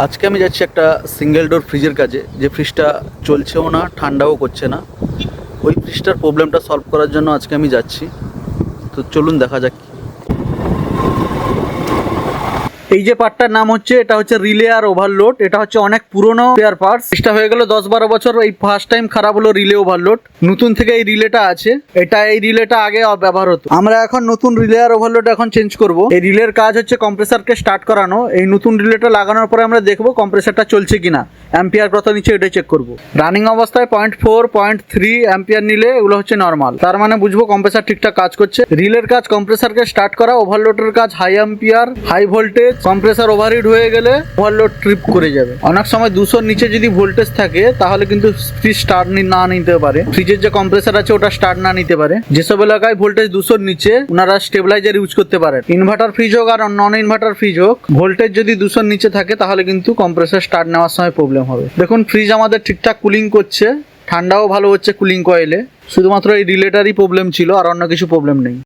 আজকে আমি যাচ্ছি একটা সিঙ্গেল ডোর ফ্রিজের কাজে, যে ফ্রিজটা চলছেও না, ঠান্ডাও করছে না। ওই ফ্রিজটার প্রবলেমটা সলভ করার জন্য আজকে আমি যাচ্ছি। তো চলুন দেখা যাক। এই যে পার্টটার নাম হচ্ছে, এটা হচ্ছে রিলে আর ওভারলোড। এটা হচ্ছে অনেক পুরনো স্পেয়ার পার্টস। এটা হয়ে গেল 10-12 বছর। এই ফার্স্ট টাইম খারাপ হলো রিলে ওভারলোড। নতুন থেকে এই রিলেটা আছে। এই রিলেটা আগে ব্যবহার হতো। আমরা এখন নতুন রিলে আর ওভারলোড এখন চেঞ্জ করব। এই রিলের কাজ হচ্ছে কম্প্রেসারকে স্টার্ট করানো। এই নতুন রিলেটা লাগানোর পরে আমরা দেখবো কম্প্রেসারটা চলছে কিনা, অ্যাম্পিয়ার কত নিচে এটাই চেক করব। রানিং অবস্থায় 0.4 0.3 অ্যাম্পিয়ার নিলে এগুলো হচ্ছে নর্মাল, তার মানে বুঝবো কম্প্রেসার ঠিকঠাক কাজ করছে। রিলের কাজ কম্প্রেসারকে স্টার্ট করা, ওভারলোডের কাজ high ampere high voltage. Compressor overheat হয়ে গেলে ওভারলোড ট্রিপ করে যাবে। অনেক সময় 200 নিচে যদি ভোল্টেজ থাকে তাহলে কিন্তু ফ্রিজ স্টার্ট না নিতে পারে। ফ্রিজের যে কম্প্রেসার আছে ওটা স্টার্ট না নিতে পারে। যেসব এলাকায় ভোল্টেজ 200 নিচে ওনারা স্টেবিলাইজার ইউজ করতে পারেন। ইনভার্টার ফ্রিজ হোক আর নন ইনভার্টার ফ্রিজ হোক, ভোল্টেজ যদি 200 নিচে থাকে তাহলে কিন্তু কম্প্রেসার স্টার্ট নেওয়ার সময় প্রবলেম হবে। দেখুন ফ্রিজ আমাদের ঠিকঠাক কুলিং করছে, ঠান্ডাও ভালো হচ্ছে কুলিং কয়েলে। শুধুমাত্র এই রিলেটারই প্রবলেম ছিল, আর অন্য কিছু প্রবলেম নেই।